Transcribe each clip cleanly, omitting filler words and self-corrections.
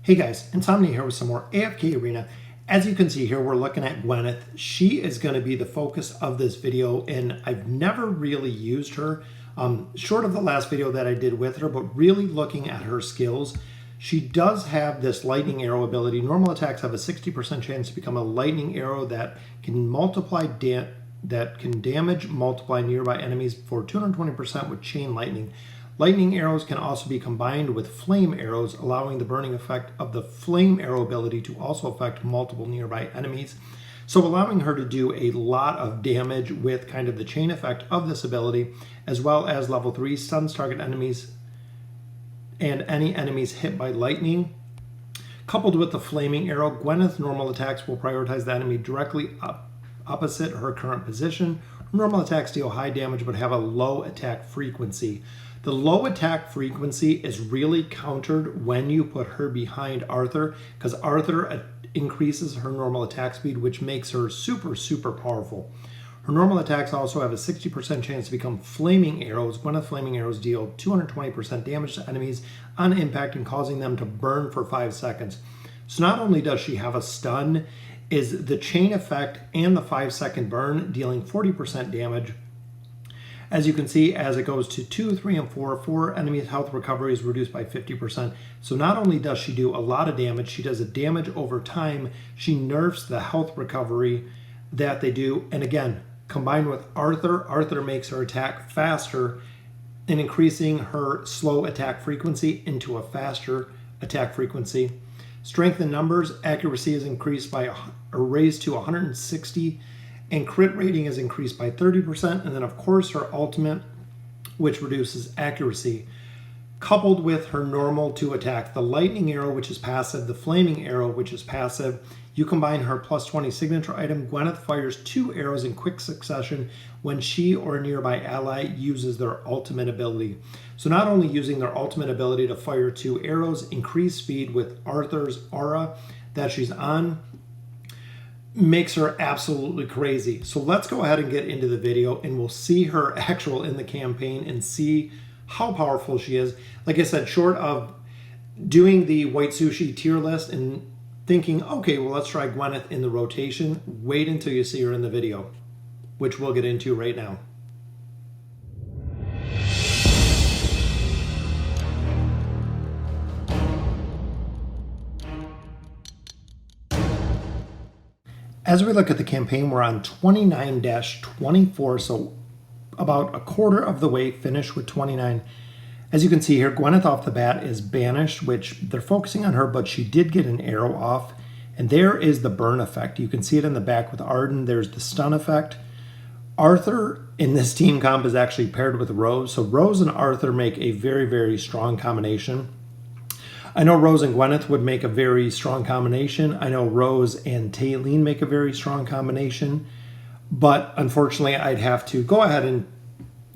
Hey guys, Insomnia here with some more AFK Arena. As you can see here, we're looking at Gwyneth. She is going to be the focus of this video, and I've never really used her, short of the last video that I did with her, but really looking at her skills. She does have this lightning arrow ability. Normal attacks have a 60% chance to become a lightning arrow that can damage multiply nearby enemies for 220% with chain lightning. Lightning arrows can also be combined with flame arrows, allowing the burning effect of the flame arrow ability to also affect multiple nearby enemies. So allowing her to do a lot of damage with kind of the chain effect of this ability, as well as level 3 stuns target enemies and any enemies hit by lightning. Coupled with the flaming arrow, Gwyneth normal attacks will prioritize the enemy directly opposite her current position. Normal attacks deal high damage but have a low attack frequency. The low attack frequency is really countered when you put her behind Arthur, because Arthur increases her normal attack speed, which makes her super powerful. Her normal attacks also have a 60% chance to become flaming arrows. Gwyneth flaming arrows deal 220% damage to enemies on impact and causing them to burn for 5 seconds. So not only does she have a stun, is the chain effect and the 5-second burn, dealing 40% damage. As you can see, as it goes to 2, 3, and 4 enemies' health recovery is reduced by 50%. So not only does she do a lot of damage, she does a damage over time. She nerfs the health recovery that they do. And again, combined with Arthur, Arthur makes her attack faster and increasing her slow attack frequency into a faster attack frequency. Strength in numbers, accuracy is increased by or raised to 160, and crit rating is increased by 30%. And then of course her ultimate, which reduces accuracy. Coupled with her normal 2 attack, the lightning arrow, which is passive, the flaming arrow, which is passive, you combine her plus 20 signature item. Gwyneth fires 2 arrows in quick succession when she or a nearby ally uses their ultimate ability. So not only using their ultimate ability to fire 2 arrows, increase speed with Arthur's aura that she's on, makes her absolutely crazy. So let's go ahead and get into the video and we'll see her actual in the campaign and see how powerful she is. Like I said, short of doing the white sushi tier list and thinking, okay, well, let's try Gwyneth in the rotation, wait until you see her in the video, which we'll get into right now. As we look at the campaign, we're on 29-24, so about a quarter of the way finished with 29. As you can see here, Gwyneth off the bat is banished, which they're focusing on her, but she did get an arrow off. And there is the burn effect. You can see it in the back with Arden. There's the stun effect. Arthur in this team comp is actually paired with Rose. So Rose and Arthur make a very strong combination. I know Rose and Gwyneth would make a very strong combination. I know Rose and Taylene make a very strong combination. But unfortunately, I'd have to go ahead and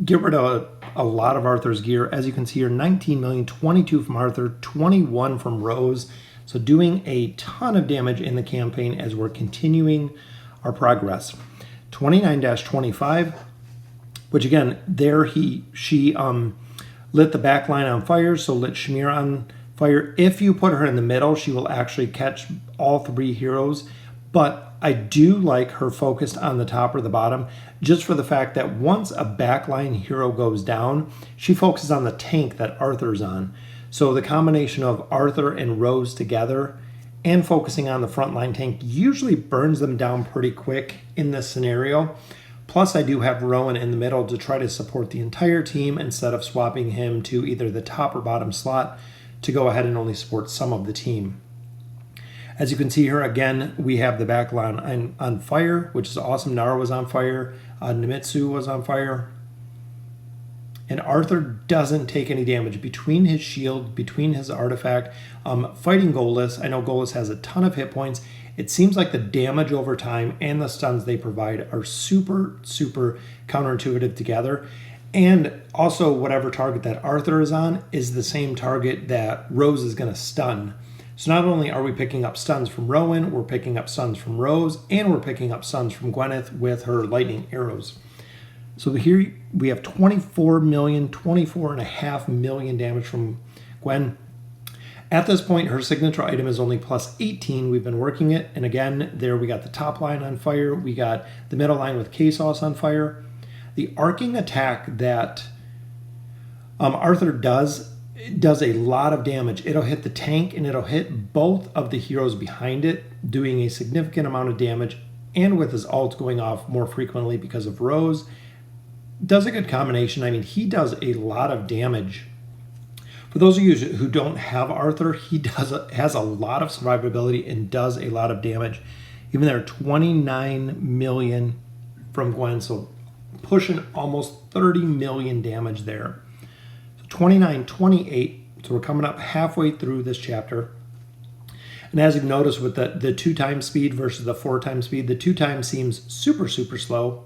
get rid of a lot of Arthur's gear. As you can see here, 19 million, 22 from Arthur, 21 from Rose. So doing a ton of damage in the campaign as we're continuing our progress. 29-25, which again, there she lit the back line on fire, so lit Shamir on fire. If you put her in the middle, she will actually catch all 3 heroes. But I do like her focused on the top or the bottom, just for the fact that once a backline hero goes down, she focuses on the tank that Arthur's on. So the combination of Arthur and Rose together and focusing on the frontline tank usually burns them down pretty quick in this scenario. Plus I do have Rowan in the middle to try to support the entire team instead of swapping him to either the top or bottom slot to go ahead and only support some of the team. As you can see here, again, we have the back line on fire, which is awesome. Nara was on fire. Nemitsu was on fire. And Arthur doesn't take any damage between his shield, between his artifact. Fighting Golas, I know Golas has a ton of hit points. It seems like the damage over time and the stuns they provide are super counterintuitive together. And also whatever target that Arthur is on is the same target that Rose is going to stun. So not only are we picking up stuns from Rowan, we're picking up stuns from Rose, and we're picking up stuns from Gwyneth with her lightning arrows. So here we have 24.5 million damage from Gwen. At this point, her signature item is only plus 18. We've been working it. And again, there we got the top line on fire. We got the middle line with K-Sauce on fire. The arcing attack that Arthur does a lot of damage. It'll hit the tank and it'll hit both of the heroes behind it, doing a significant amount of damage. And with his ult going off more frequently because of Rose, does a good combination. I mean, he does a lot of damage. For those of you who don't have Arthur, he has a lot of survivability and does a lot of damage. Even there, 29 million from Gwen, so pushing almost 30 million damage there. So 29, 28, so we're coming up halfway through this chapter. And as you've noticed with the 2 times speed versus the 4 times speed, the 2 times seems super, super slow.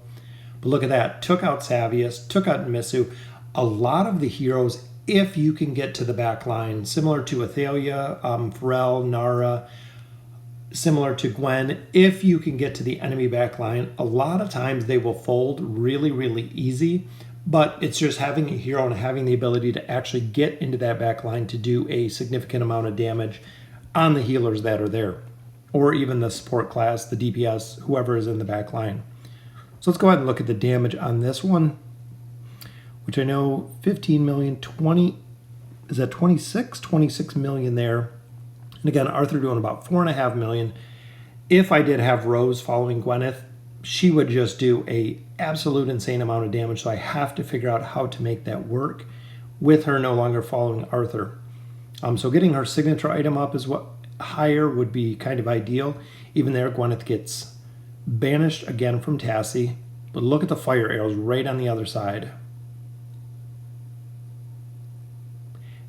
But look at that, took out Savius, took out Misu. A lot of the heroes, if you can get to the back line, similar to Athalia, Pharrell, Nara, similar to Gwen, if you can get to the enemy back line, a lot of times they will fold really, really easy, but it's just having a hero and having the ability to actually get into that back line to do a significant amount of damage on the healers that are there, or even the support class, the DPS, whoever is in the back line. So let's go ahead and look at the damage on this one, which I know 15 million, 20, is that 26 million there. And again, Arthur doing about 4.5 million. If I did have Rose following Gwyneth, she would just do a absolute insane amount of damage. So I have to figure out how to make that work with her no longer following Arthur. So getting her signature item up is what higher would be kind of ideal. Even there, Gwyneth gets banished again from Tassie. But look at the fire arrows right on the other side.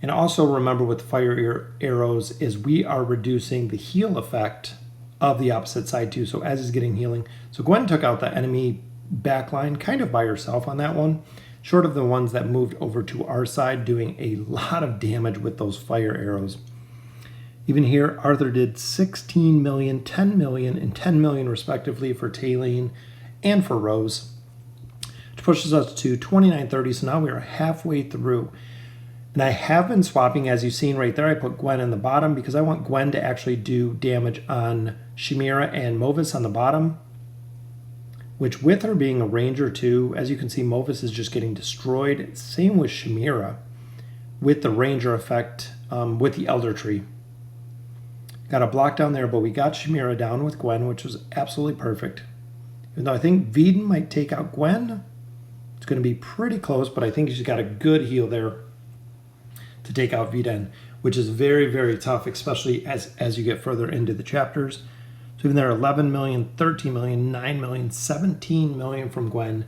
And also remember with the fire arrows is we are reducing the heal effect of the opposite side too. So as he's getting healing. So Gwen took out the enemy backline kind of by herself on that one. Short of the ones that moved over to our side, doing a lot of damage with those fire arrows. Even here, Arthur did 16 million, 10 million, and 10 million respectively for Taylene and for Rose. Which pushes us to 2930. So now we are halfway through. And I have been swapping, as you've seen right there. I put Gwen in the bottom because I want Gwen to actually do damage on Chimera and Movis on the bottom. Which with her being a ranger too, as you can see, Movis is just getting destroyed. Same with Chimera with the ranger effect with the Elder Tree. Got a block down there, but we got Chimera down with Gwen, which was absolutely perfect. Even though I think Veden might take out Gwen. It's going to be pretty close, but I think she's got a good heal there to take out Veden, which is very, very tough, especially as you get further into the chapters. So even there, 11 million, 13 million, 9 million, 17 million from Gwen.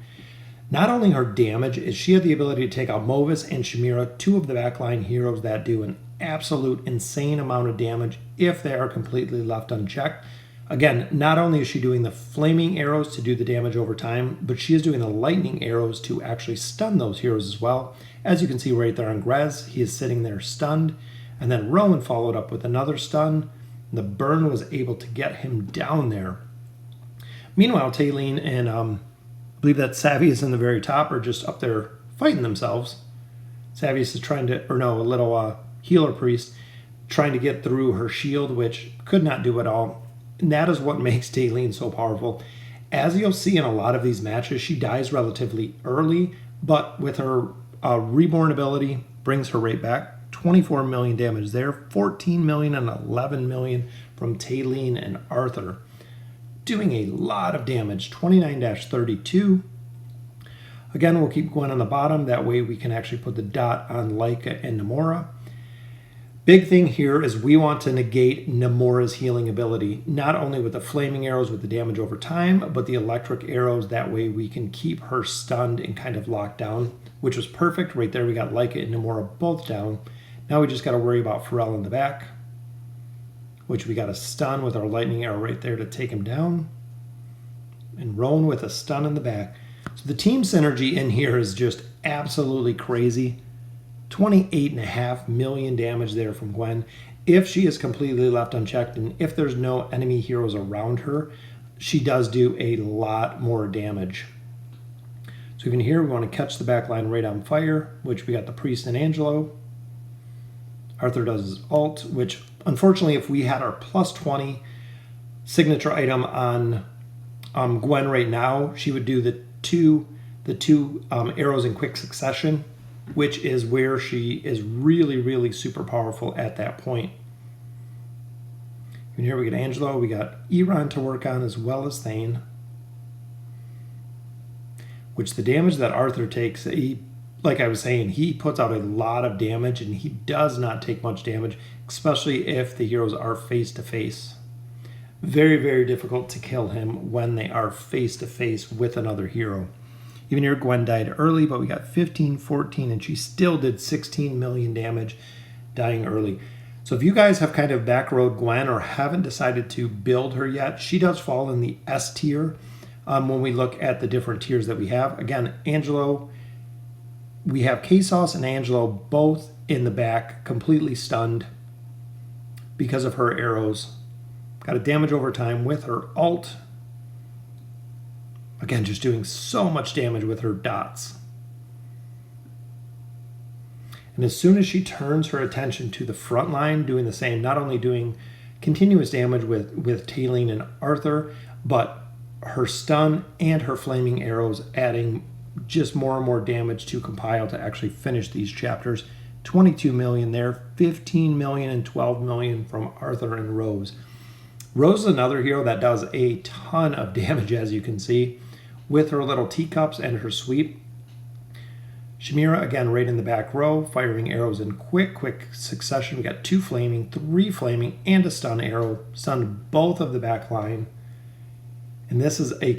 Not only her damage, is she had the ability to take out Movis and Chimera, 2 of the backline heroes that do an absolute insane amount of damage if they are completely left unchecked. Again, not only is she doing the flaming arrows to do the damage over time, but she is doing the lightning arrows to actually stun those heroes as well. As you can see right there on Grez, he is sitting there stunned. And then Rowan followed up with another stun. The burn was able to get him down there. Meanwhile, Taylene and I believe that Savius in the very top are just up there fighting themselves. Savius is trying to, or no, a little healer priest trying to get through her shield, which could not do it all. And that is what makes Taylene so powerful. As you'll see in a lot of these matches, she dies relatively early, but with her reborn ability, brings her right back. 24 million damage there, 14 million and 11 million from Taylene and Arthur. Doing a lot of damage, 29-32. Again, we'll keep Gwen on the bottom. That way we can actually put the dot on Leica and Namora. Big thing here is we want to negate Namora's healing ability, not only with the flaming arrows with the damage over time, but the electric arrows. That way we can keep her stunned and kind of locked down, which was perfect. Right there we got Leica and Namora both down. Now we just got to worry about Pharrell in the back, which we got a stun with our lightning arrow right there to take him down. And Rowan with a stun in the back. So the team synergy in here is just absolutely crazy. 28.5 million damage there from Gwen. If she is completely left unchecked and if there's no enemy heroes around her, she does do a lot more damage. So even here, we want to catch the back line right on fire, which we got the Priest and Angelo. Arthur does his ult, which unfortunately, if we had our plus 20 signature item on Gwen right now, she would do the two arrows in quick succession, which is where she is really, really super powerful at that point. And here we get Angelo, we got Iran to work on as well as Thane, which the damage that Arthur takes, like I was saying, he puts out a lot of damage, and he does not take much damage, especially if the heroes are face-to-face. Very, very difficult to kill him when they are face-to-face with another hero. Even here, Gwen died early, but we got 15, 14, and she still did 16 million damage dying early. So if you guys have kind of backroad Gwen or haven't decided to build her yet, she does fall in the S tier when we look at the different tiers that we have. Again, Angelo, we have K-Sauce and Angelo both in the back, completely stunned because of her arrows. Got a damage over time with her ult. Again, just doing so much damage with her dots. And as soon as she turns her attention to the front line, doing the same, not only doing continuous damage with Taylene and Arthur, but her stun and her flaming arrows adding just more and more damage to compile to actually finish these chapters. 22 million there, 15 million and 12 million from Arthur and Rose. Rose is another hero that does a ton of damage, as you can see, with her little teacups and her sweep. Shamira, again, right in the back row, firing arrows in quick succession. We got 2 flaming, 3 flaming, and a stun arrow. Stunned both of the back line. And this is a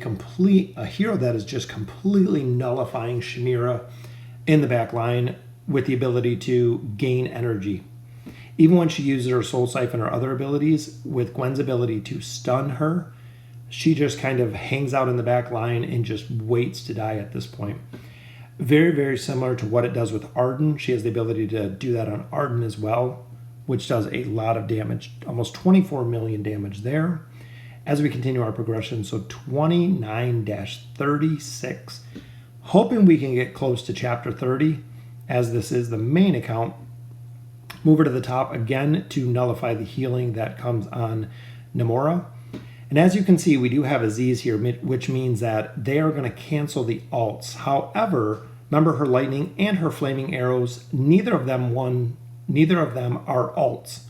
hero that is just completely nullifying Shamira in the back line with the ability to gain energy. Even when she uses her Soul Siphon or other abilities, with Gwen's ability to stun her, she just kind of hangs out in the back line and just waits to die at this point. Very, very similar to what it does with Arden. She has the ability to do that on Arden as well, which does a lot of damage, almost 24 million damage there. As we continue our progression, so 29-36, hoping we can get close to chapter 30, as this is the main account. Move her to the top again to nullify the healing that comes on Namora. And as you can see, we do have Aziz here, which means that they are going to cancel the ults. However, remember her lightning and her flaming arrows, neither of them are ults.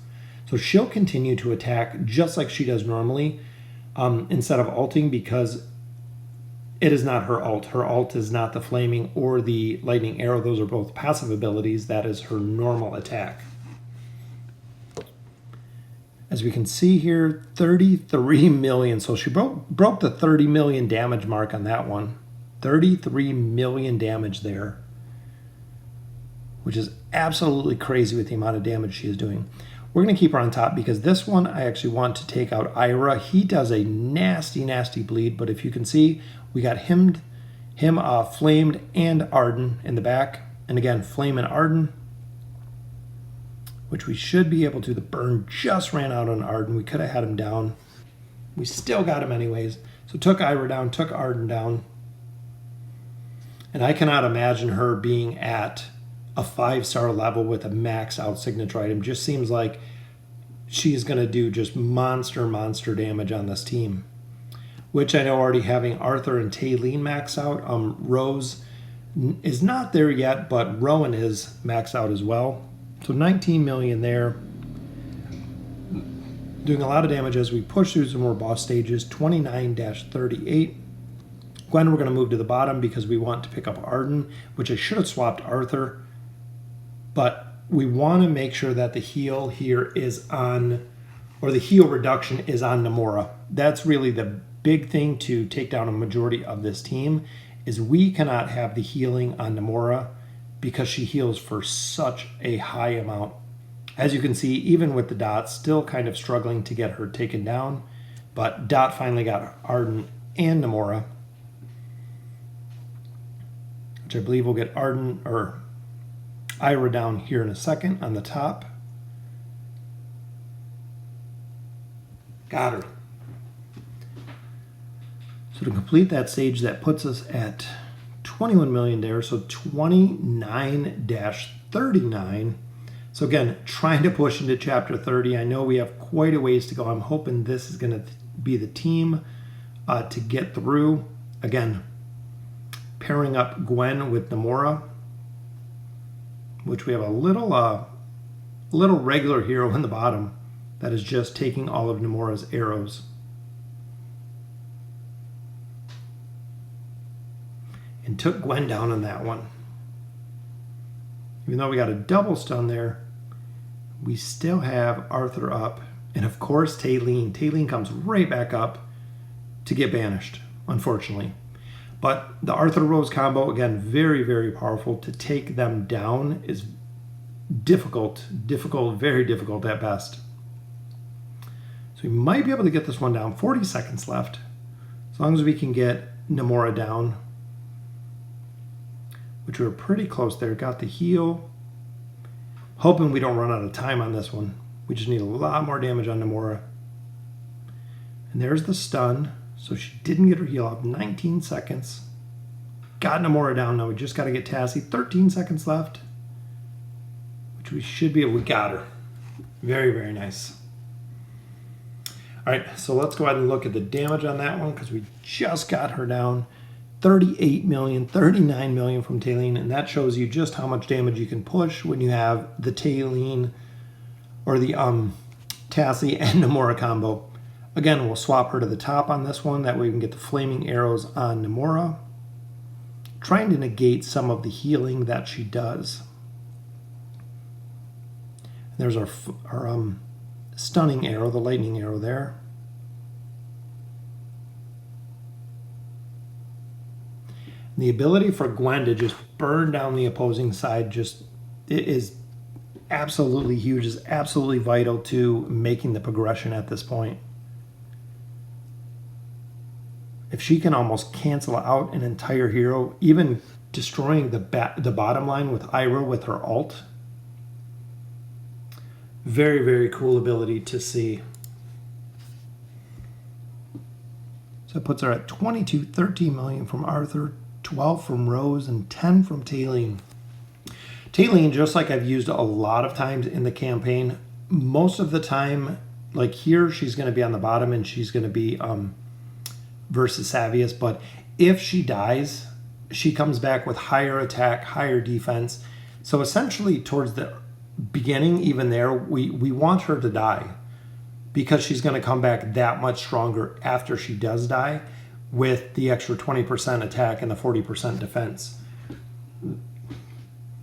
So she'll continue to attack just like she does normally instead of ulting, because it is not her ult. Her ult is not the flaming or the lightning arrow. Those are both passive abilities. That is her normal attack. As we can see here, 33 million. So she broke the 30 million damage mark on that one. 33 million damage there, which is absolutely crazy with the amount of damage she is doing. We're going to keep her on top because this one I actually want to take out Ira. He does a nasty, nasty bleed, but if you can see, we got him flamed and Arden in the back. And again, flame and Arden, which we should be able to. The burn just ran out on Arden. We could have had him down. We still got him anyways. So took Ira down, took Arden down. And I cannot imagine her being at a 5-star level with a max out signature item. Just seems like she's going to do just monster damage on this team. Which I know already having Arthur and Taylene max out. Rose is not there yet, but Rowan is max out as well. So 19 million there. Doing a lot of damage as we push through some more boss stages. 29-38. Gwen, we're going to move to the bottom because we want to pick up Arden, which I should have swapped Arthur. But we want to make sure that the heal here is on, or the heal reduction is on Namora. That's really the big thing to take down a majority of this team, is we cannot have the healing on Namora because she heals for such a high amount. As you can see, even with the dots, still kind of struggling to get her taken down. But Dot finally got Arden and Namora, which I believe will get Arden or Ira down here in a second on the top. Got her. So to complete that stage, that puts us at 21 million there. So 29-39. So again, trying to push into chapter 30. I know we have quite a ways to go. I'm hoping this is going to be the team to get through. Again, pairing up Gwen with Namora, which we have a little regular hero in the bottom that is just taking all of Namora's arrows. And took Gwen down on that one. Even though we got a double stun there, we still have Arthur up. And of course, Taylene. Taylene comes right back up to get banished, unfortunately. But the Arthur Rose combo, again, very, very powerful. To take them down is difficult, very difficult at best. So we might be able to get this one down. 40 seconds left. As long as we can get Namora down, which we were pretty close there. Got the heal. Hoping we don't run out of time on this one. We just need a lot more damage on Namora. And there's the stun. So she didn't get her heal up. 19 seconds. Got Namora down. Now we just got to get Tassie. 13 seconds left. Which we should be able to. We got her. Very, very nice. All right, so let's go ahead and look at the damage on that one because we just got her down. 38 million, 39 million from Taylene, and that shows you just how much damage you can push when you have the Taylene or the Tassie and Namora combo. Again, we'll swap her to the top on this one. That way we can get the flaming arrows on Namora, trying to negate some of the healing that she does. And there's our stunning arrow, the lightning arrow there. The ability for Gwen to just burn down the opposing side it is absolutely huge, is absolutely vital to making the progression at this point. If she can almost cancel out an entire hero, even destroying the bottom line with Ira with her ult. Very, very cool ability to see. So it puts her at 22, 13 million from Arthur, 12 from Rose, and 10 from Taylene. Taylene, just like I've used a lot of times in the campaign, most of the time, like here, she's going to be on the bottom and she's going to be versus Savius. But if she dies, she comes back with higher attack, higher defense. So essentially towards the beginning, even there, we want her to die because she's going to come back that much stronger after she does die, with the extra 20% attack and the 40% defense.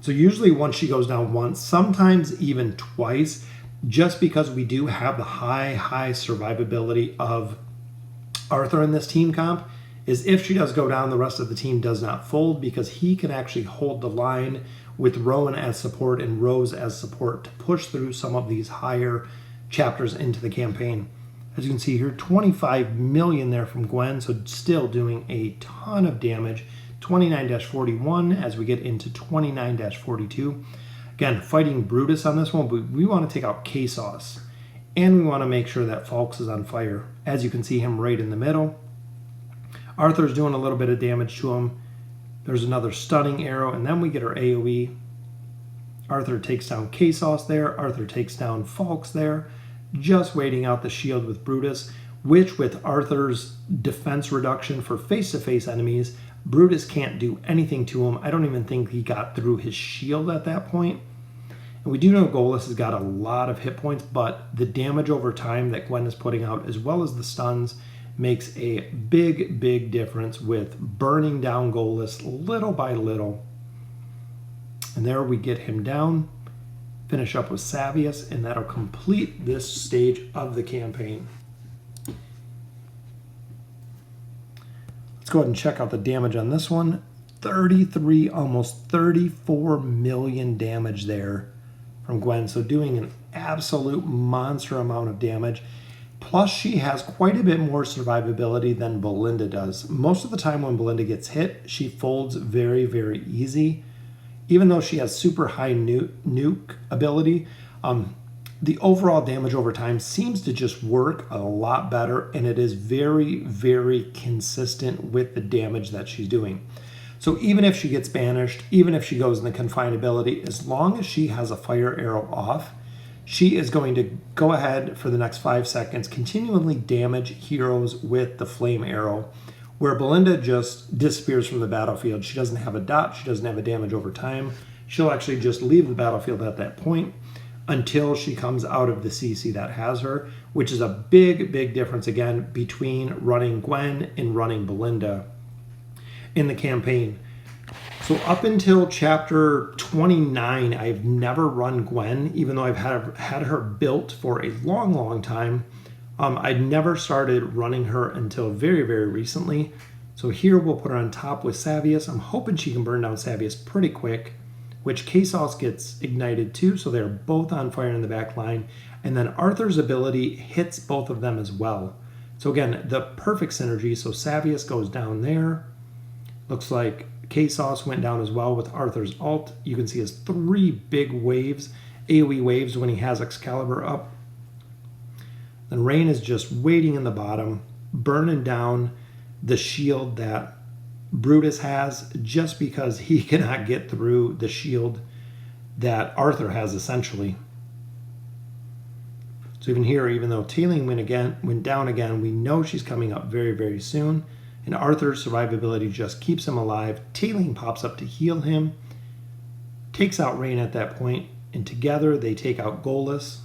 So usually once she goes down once, sometimes even twice, just because we do have the high survivability of Arthur in this team comp, is if she does go down, the rest of the team does not fold because he can actually hold the line with Rowan as support and Rose as support to push through some of these higher chapters into the campaign. As you can see here, 25 million there from Gwen, so still doing a ton of damage. 29-41 as we get into 29-42. Again, fighting Brutus on this one, but we want to take out K-Sauce. And we want to make sure that Falks is on fire. As you can see him right in the middle. Arthur's doing a little bit of damage to him. There's another stunning arrow, and then we get our AoE. Arthur takes down K-Sauce there. Arthur takes down Falks there. Just waiting out the shield with Brutus, which with Arthur's defense reduction for face-to-face enemies, Brutus can't do anything to him. I don't even think he got through his shield at that point. And we do know Golas has got a lot of hit points, but the damage over time that Gwen is putting out, as well as the stuns, makes a big difference with burning down Golas little by little. And there we get him down. Finish up with Savius, and that'll complete this stage of the campaign. Let's go ahead and check out the damage on this one. 33, almost 34 million damage there from Gwen. So doing an absolute monster amount of damage. Plus she has quite a bit more survivability than Belinda does. Most of the time when Belinda gets hit, she folds very easy. Even though she has super high nuke ability, the overall damage over time seems to just work a lot better, and it is very consistent with the damage that she's doing. So even if she gets banished, even if she goes in the confined ability, as long as she has a fire arrow off, she is going to go ahead for the next 5 seconds, continually damage heroes with the flame arrow, where Belinda just disappears from the battlefield. She doesn't have a dot, she doesn't have a damage over time. She'll actually just leave the battlefield at that point until she comes out of the CC that has her, which is a big, big difference, again, between running Gwen and running Belinda in the campaign. So up until chapter 29, I've never run Gwen, even though I've had her built for a long, long time. I'd never started running her until very, very recently. So here we'll put her on top with Savius. I'm hoping she can burn down Savius pretty quick, which K-Sauce gets ignited too, so they're both on fire in the back line. And then Arthur's ability hits both of them as well. So again, the perfect synergy. So Savius goes down there. Looks like K-Sauce went down as well with Arthur's ult. You can see his 3 big waves, AoE waves, when he has Excalibur up. Then Rain is just waiting in the bottom, burning down the shield that Brutus has, just because he cannot get through the shield that Arthur has, essentially. So even here, even though Tailing went down again, we know she's coming up very, very soon. And Arthur's survivability just keeps him alive. Tailing pops up to heal him, takes out Rain at that point, and together they take out Golas,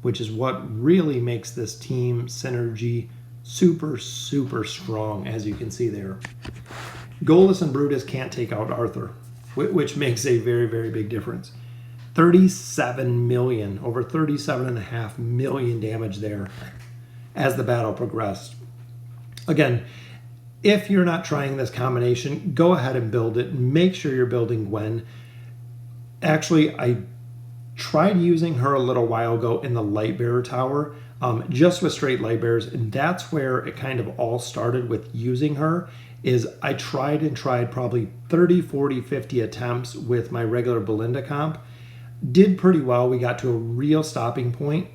which is what really makes this team synergy super, super strong, as you can see there. Golas and Brutus can't take out Arthur, which makes a very, very big difference. 37 million, over 37.5 million damage there as the battle progressed. Again, if you're not trying this combination, go ahead and build it. Make sure you're building Gwen. Actually, I tried using her a little while ago in the Lightbearer Tower, just with straight Lightbearers, and that's where it kind of all started with using her. Is I tried and tried probably 30, 40, 50 attempts with my regular Belinda comp. Did pretty well. We got to a real stopping point.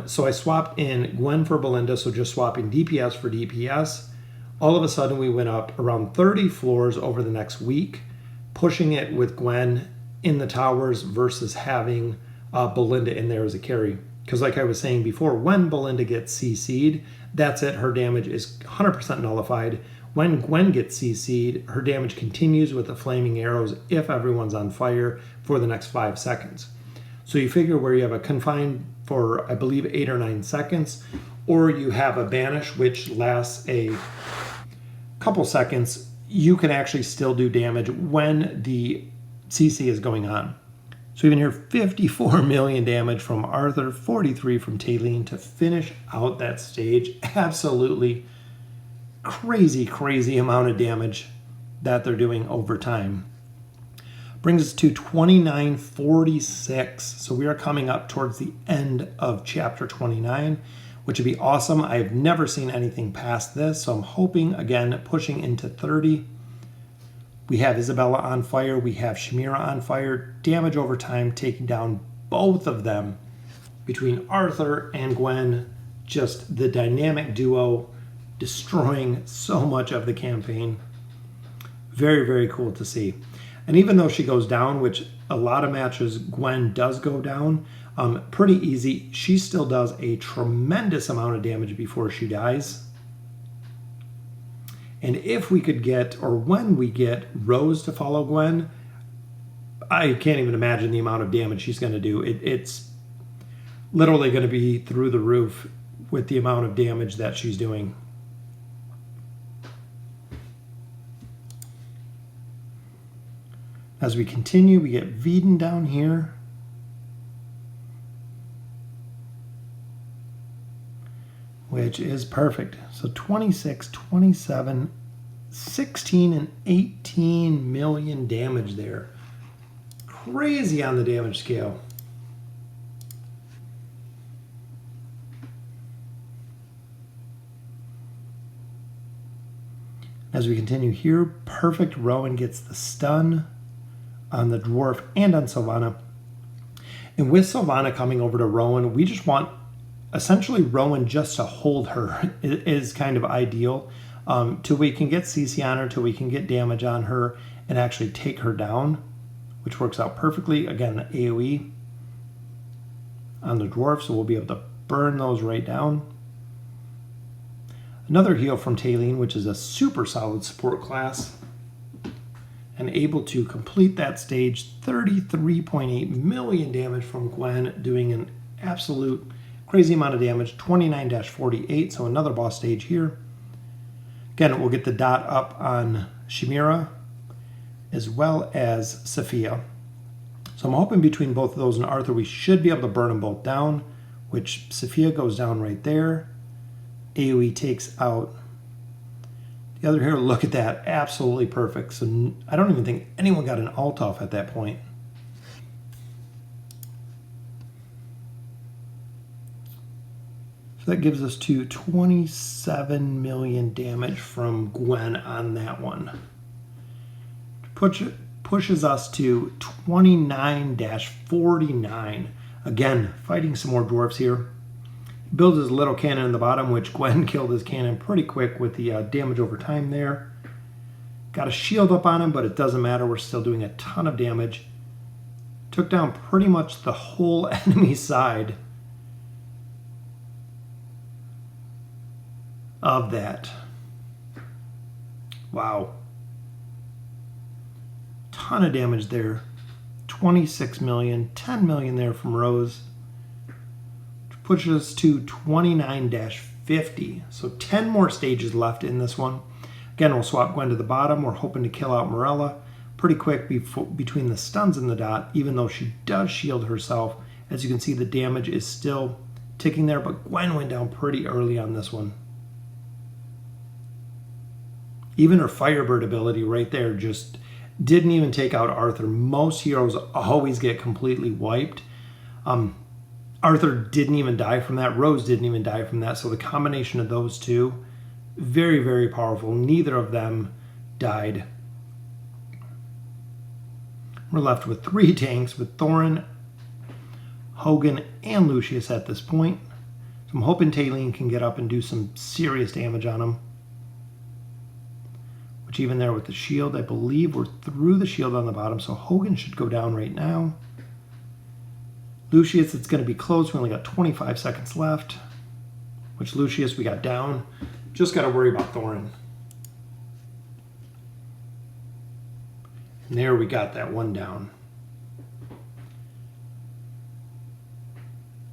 So I swapped in Gwen for Belinda, so just swapping DPS for DPS. All of a sudden, we went up around 30 floors over the next week, pushing it with Gwen in the towers versus having Belinda in there as a carry. Because like I was saying before, when Belinda gets CC'd, that's it. Her damage is 100% nullified. When Gwen gets CC'd, her damage continues with the flaming arrows if everyone's on fire for the next 5 seconds. So you figure where you have a confined for, I believe, 8 or 9 seconds, or you have a banish, which lasts a couple seconds, you can actually still do damage when the CC is going on. So even here, 54 million damage from Arthur, 43 from Taileen to finish out that stage. Absolutely crazy, crazy amount of damage that they're doing over time. Brings us to 2946. So we are coming up towards the end of chapter 29, which would be awesome. I've never seen anything past this, so I'm hoping, again, pushing into 30. We have Isabella on fire. We have Shamira on fire. Damage over time, taking down both of them. Between Arthur and Gwen, just the dynamic duo destroying so much of the campaign. Very, very cool to see. And even though she goes down, which a lot of matches Gwen does go down, pretty easy, she still does a tremendous amount of damage before she dies. And if we could get, or when we get Rose to follow Gwen, I can't even imagine the amount of damage she's going to do. It's literally going to be through the roof with the amount of damage that she's doing. As we continue, we get Veden down here. Which is perfect. So 26, 27, 16, and 18 million damage there. Crazy on the damage scale. As we continue here, perfect. Rowan gets the stun on the dwarf and on Sylvana. And with Sylvana coming over to Rowan, we just want essentially Rowan just to hold her is kind of ideal. till we can get CC on her, till we can get damage on her and actually take her down, which works out perfectly. Again, the AoE on the dwarf, so we'll be able to burn those right down. Another heal from Taylene, which is a super solid support class, and able to complete that stage. 33.8 million damage from Gwen, doing an absolute crazy amount of damage. 29-48, so another boss stage here. Again, we'll get the dot up on Chimera as well as Sophia. So I'm hoping between both of those and Arthur, we should be able to burn them both down, which Sophia goes down right there. AoE takes out the other hero. Look at that, absolutely perfect. So I don't even think anyone got an ult off at that point. So that gives us to 27 million damage from Gwen on that one. Pushes us to 29-49. Again, fighting some more dwarves here. Builds his little cannon in the bottom, which Gwen killed his cannon pretty quick with the damage over time there. Got a shield up on him, but it doesn't matter. We're still doing a ton of damage. Took down pretty much the whole enemy side of that. Wow. Ton of damage there. 26 million, 10 million there from Rose. Which pushes us to 29-50. So 10 more stages left in this one. Again, we'll swap Gwen to the bottom. We're hoping to kill out Morella pretty quick between the stuns and the dot, even though she does shield herself. As you can see, the damage is still ticking there, but Gwen went down pretty early on this one. Even her Firebird ability right there just didn't even take out Arthur. Most heroes always get completely wiped. Arthur didn't even die from that. Rose didn't even die from that. So the combination of those two, very, very powerful. Neither of them died. We're left with 3 tanks with Thorin, Hogan, and Lucius at this point. So I'm hoping Taylene can get up and do some serious damage on him. Which even there with the shield, I believe we're through the shield on the bottom, so Hogan should go down right now. Lucius, it's going to be close. We only got 25 seconds left. Which Lucius we got down. Just got to worry about Thorin. And there we got that one down.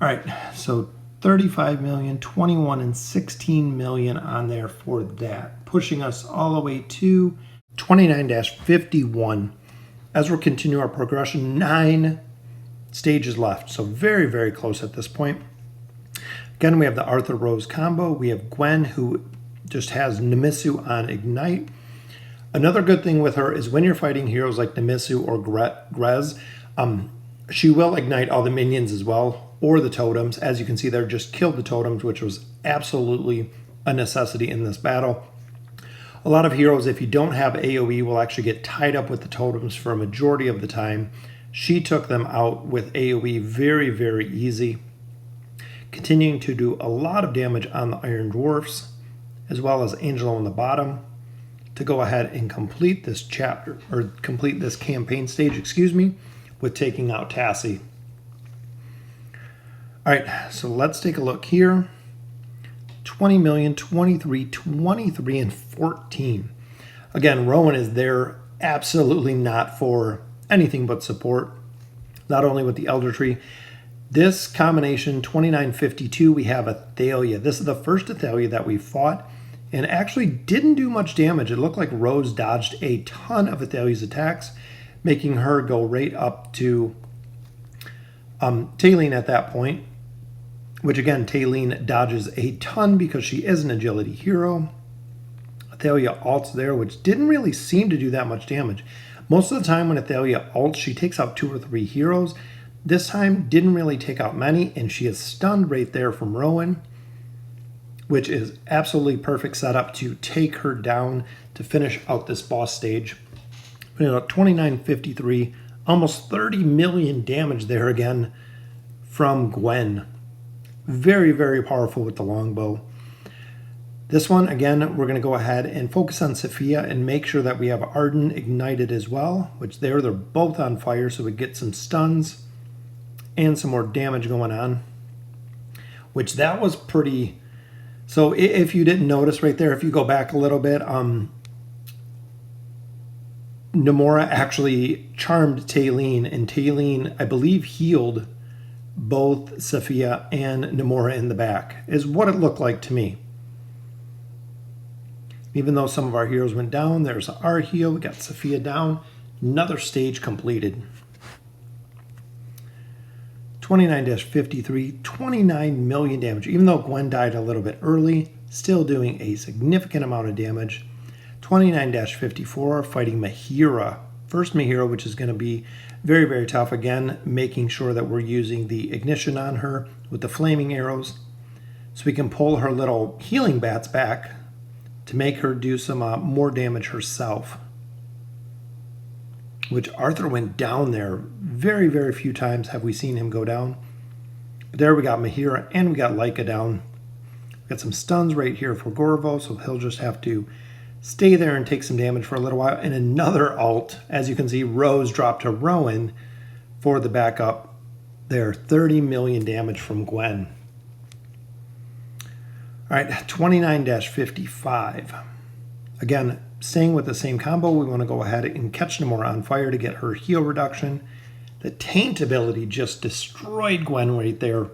All right, so 35 million, 21 and 16 million on there for that, pushing us all the way to 29-51. As we'll continue our progression, 9 stages left, so very, very close at this point. Again, we have the Arthur Rose combo. We have Gwen, who just has Nimisu on Ignite. Another good thing with her is when you're fighting heroes like Nimisu or Grez, she will ignite all the minions as well, or the totems. As you can see there, just killed the totems, which was absolutely a necessity in this battle. A lot of heroes, if you don't have AoE, will actually get tied up with the totems for a majority of the time. She took them out with AoE very, very easy, continuing to do a lot of damage on the Iron Dwarfs, as well as Angelo on the bottom, to go ahead and complete this chapter, or complete this campaign stage, excuse me, with taking out Tassie. All right, so let's take a look here. 20 million, 23, 23, and 14. Again, Rowan is there absolutely not for anything but support, not only with the Elder Tree. This combination, 29-52, we have Athalia. This is the first Athalia that we fought, and actually didn't do much damage. It looked like Rose dodged a ton of Athalia's attacks, making her go right up to Taylene at that point. Which again, Taylene dodges a ton because she is an agility hero. Athalia ults there, which didn't really seem to do that much damage. Most of the time when Athalia ults, she takes out 2 or 3 heroes. This time, didn't really take out many, and she is stunned right there from Rowan, which is absolutely perfect setup to take her down to finish out this boss stage. 29-53, almost 30 million damage there again from Gwen. Very, very powerful with the longbow. This one, again, we're going to go ahead and focus on Sophia and make sure that we have Arden ignited as well, which they're both on fire, so we get some stuns and some more damage going on, which that was pretty... So if you didn't notice right there, if you go back a little bit, Nomura actually charmed Taylene, and Taylene, I believe, healed both Sophia and Nomura in the back, is what it looked like to me. Even though some of our heroes went down, there's our heal. We got Sophia down. Another stage completed. 29-53, 29 million damage. Even though Gwen died a little bit early, still doing a significant amount of damage. 29-54, fighting Mahira. First Mahira, which is going to be very, very tough. Again, making sure that we're using the ignition on her with the flaming arrows, so we can pull her little healing bats back to make her do some more damage herself. Which Arthur went down there. Very, very few times have we seen him go down. But there we got Mahira and we got Laika down. We got some stuns right here for Gorvo, so he'll just have to stay there and take some damage for a little while. And another ult, as you can see, Rose dropped to Rowan for the backup there. 30 million damage from Gwen. All right, 29-55. Again, staying with the same combo, we want to go ahead and catch Nomura on fire to get her heal reduction. The Taint ability just destroyed Gwen right there.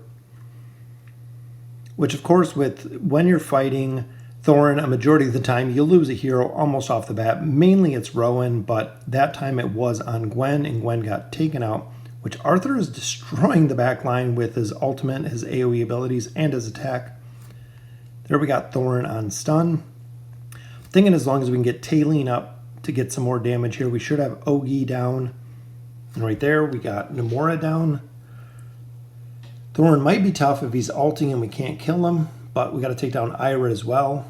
Which, of course, when you're fighting Thorin, a majority of the time, you lose a hero almost off the bat. Mainly it's Rowan, but that time it was on Gwen, and Gwen got taken out. Which Arthur is destroying the back line with his ultimate, his AoE abilities, and his attack. There we got Thorin on stun. Thinking as long as we can get Taylene up to get some more damage here, we should have Ogi down. And right there, we got Nomura down. Thorin might be tough if he's ulting and we can't kill him, but we got to take down Ira as well.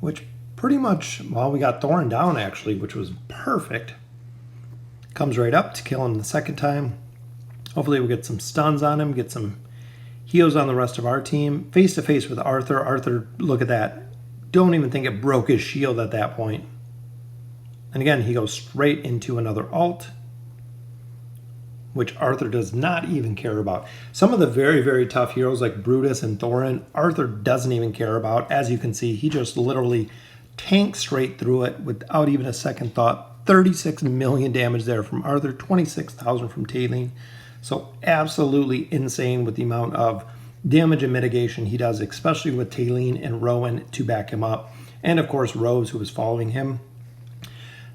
Which pretty much, well, we got Thorin down actually, which was perfect. Comes right up to kill him the second time. Hopefully we'll get some stuns on him, get some heals on the rest of our team. Face to face with Arthur. Arthur, look at that. Don't even think it broke his shield at that point. And again, he goes straight into another ult, which Arthur does not even care about. Some of the very, very tough heroes like Brutus and Thorin, Arthur doesn't even care about. As you can see, he just literally tanks straight through it without even a second thought. 36 million damage there from Arthur, 26,000 from Taylene. So absolutely insane with the amount of damage and mitigation he does, especially with Taylene and Rowan to back him up. And of course, Rose, who was following him.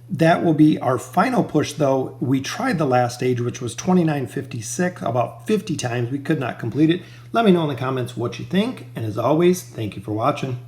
That will be our final push, though. We tried the last stage, which was 29-56, about 50 times. We could not complete it. Let me know in the comments what you think. And as always, thank you for watching.